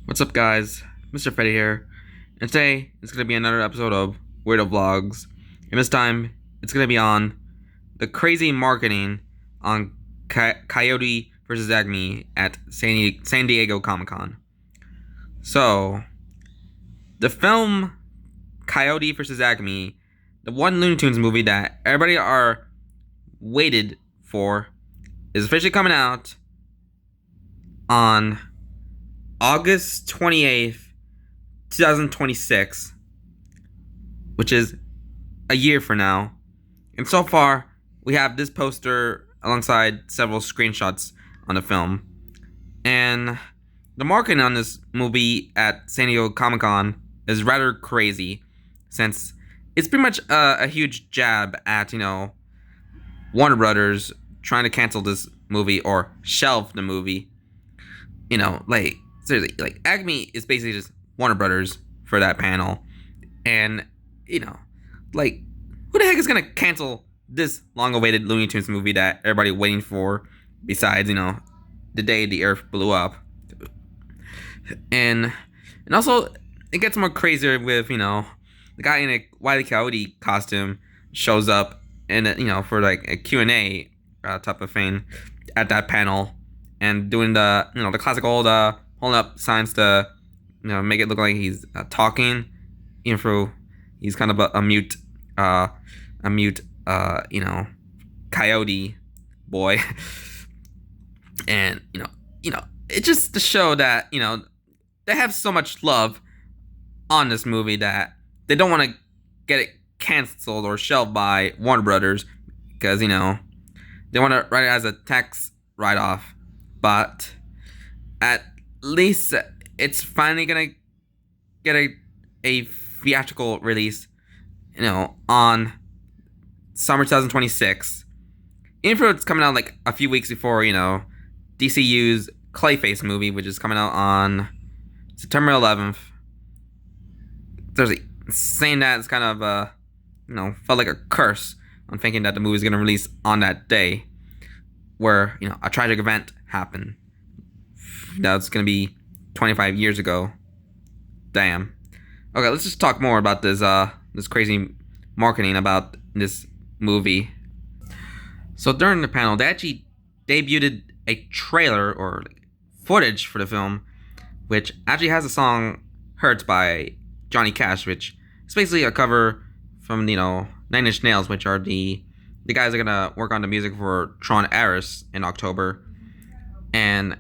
What's up, guys? Mr. Freddy here, and today it's gonna be another episode of Weirdo Vlogs, and this time it's gonna be on the crazy marketing on Coyote versus Acme at San Diego Comic-Con. So, the film Coyote versus Acme, the one Looney Tunes movie that everybody are waited for, is officially coming out on August 28th, 2026, which is a year from now. And so far, we have this poster alongside several screenshots on the film. And the marketing on this movie at San Diego Comic-Con is rather crazy, since it's pretty much a huge jab at, Warner Brothers trying to cancel this movie or shelve the movie. Seriously, Acme is basically just Warner Brothers for that panel. And, who the heck is going to cancel this long-awaited Looney Tunes movie that everybody waiting for, besides, the day the Earth blew up? And also, it gets more crazier with, the guy in a Wile E. Coyote costume shows up and, for, a Q&A type of thing at that panel, and doing the classic old, holding up signs to, make it look like he's talking, even though he's kind of a mute, coyote boy. And, it's just to show that, they have so much love on this movie that they don't want to get it canceled or shelved by Warner Brothers, because, they want to write it as a tax write-off. But at least it's finally gonna get a theatrical release, on summer 2026. Even though it's coming out a few weeks before, DCU's Clayface movie, which is coming out on September 11th. There's saying that it's kind of felt like a curse on thinking that the movie's gonna release on that day, where a tragic event happened. That's gonna be 25 years ago. Damn. Okay, let's just talk more about this crazy marketing about this movie. So during the panel, they actually debuted a trailer or footage for the film, which actually has a song "Hurts" by Johnny Cash, which is basically a cover from Nine Inch Nails, which are the guys that are gonna work on the music for Tron Ares in October. And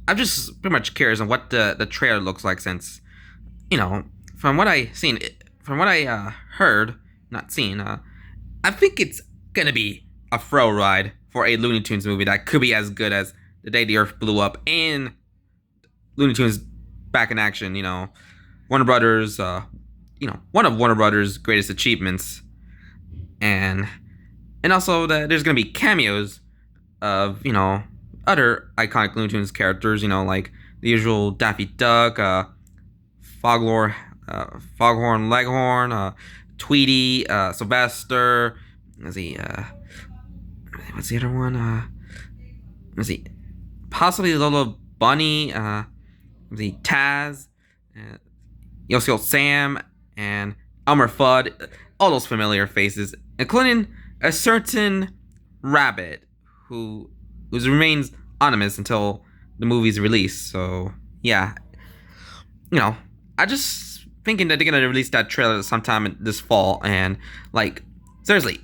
I'm just pretty much curious on what the trailer looks like, since, from what I heard, not seen, I think it's gonna be a thrill ride for a Looney Tunes movie that could be as good as The Day the Earth Blew Up and Looney Tunes Back in Action. Warner Brothers, one of Warner Brothers' greatest achievements, and also that there's gonna be cameos of other iconic Looney Tunes characters, like the usual Daffy Duck, Foghorn Leghorn, Tweety, Sylvester. What's the other one? Possibly Little Bunny. Taz, Yosemite Sam, and Elmer Fudd. All those familiar faces, including a certain rabbit who remains anonymous until the movie's release. So yeah, I just thinking that they're gonna release that trailer sometime this fall, and seriously,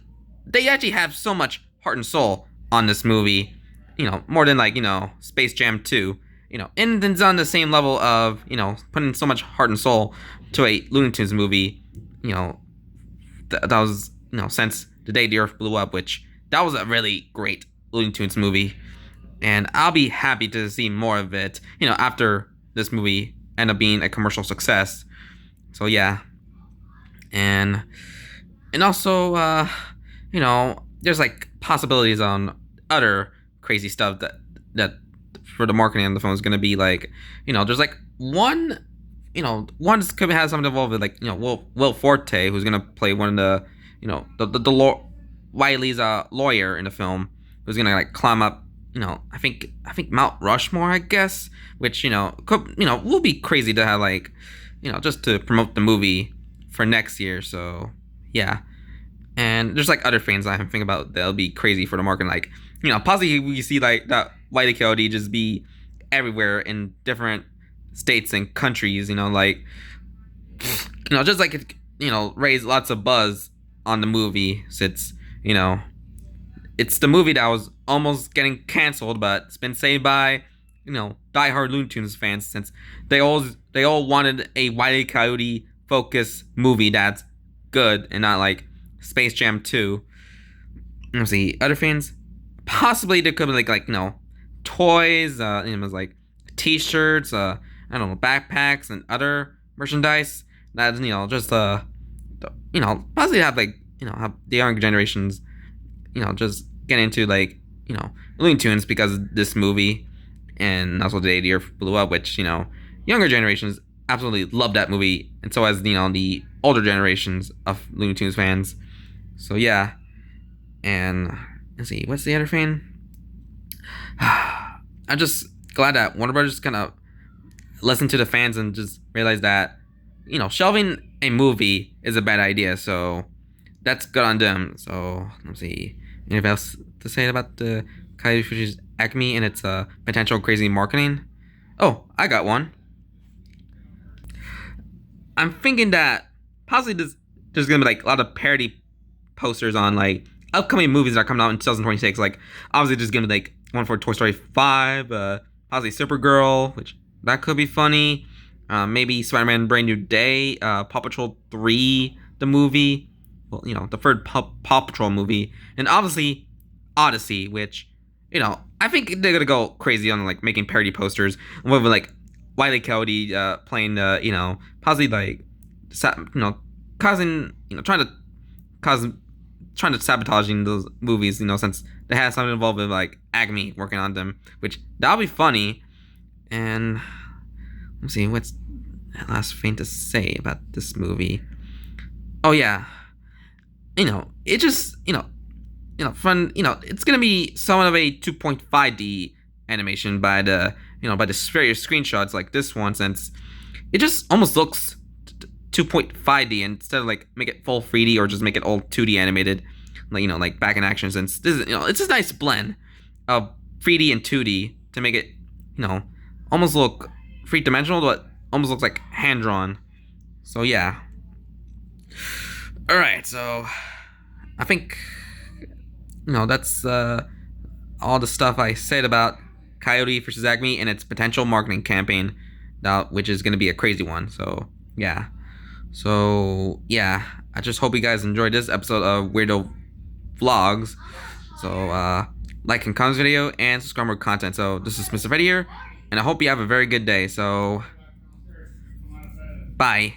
they actually have so much heart and soul on this movie, more than Space Jam 2, and it's on the same level of putting so much heart and soul to a Looney Tunes movie, that was since The Day the Earth Blew Up, which that was a really great Looney Tunes movie, and I'll be happy to see more of it, after this movie end up being a commercial success. So yeah, and also there's possibilities on other crazy stuff that for the marketing on the phone is gonna be there's one one's could have something involved with Will Forte, who's gonna play one of the Wiley's lawyer in the film, who's gonna climb up I think Mount Rushmore, I guess, which will be crazy to have like just to promote the movie for next year. So yeah, and there's like other things I think about that'll be crazy for the market. Like possibly we see like that White Coyote just be everywhere in different states and countries. Like just like raise lots of buzz on the movie since you know it's the movie that was almost getting canceled, but it's been saved by diehard Looney Tunes fans since they all wanted a Wile E. Coyote focused movie that's good and not like Space Jam 2. Let's see other fans. Possibly there could be like toys. It was like T-shirts. I don't know, backpacks and other merchandise. That just possibly have like have the younger generations just get into like Looney Tunes because of this movie, and also the year blew up, which younger generations absolutely love that movie, and so as the older generations of Looney Tunes fans. So yeah, and let's see, what's the other thing? I'm just glad that Warner Brothers kind of listened to the fans and just realized that shelving a movie is a bad idea. So that's good on them. So let's see. Anything else to say about the Coyote vs. Acme and its potential crazy marketing? Oh, I got one. I'm thinking that possibly there's gonna be like a lot of parody posters on like upcoming movies that are coming out in 2026. Like obviously there's gonna be like one for Toy Story 5, possibly Supergirl, which that could be funny. Maybe Spider-Man Brand New Day, Paw Patrol 3, the movie. Well, the third Paw Patrol movie, and obviously Odyssey, which I think they're gonna go crazy on like making parody posters with like Wile E. Coyote playing possibly like causing trying to sabotaging those movies since they have something involved with like Acme working on them, which that'll be funny. And let's see what's the last thing to say about this movie. Oh yeah, it just fun. It's gonna be somewhat of a 2.5D animation by the by the various screenshots like this one, since it just almost looks 2.5D instead of like make it full 3D or just make it all 2D animated, like like back in action. Since this is it's a nice blend of 3D and 2D to make it almost look three dimensional, but almost looks like hand drawn. So yeah. All right, so I think that's all the stuff I said about Coyote vs. Acme and its potential marketing campaign, which is going to be a crazy one. So yeah, I just hope you guys enjoyed this episode of Weirdo Vlogs. So like and comment this video and subscribe for more content. So this is Mr. Freddy here, and I hope you have a very good day. So bye.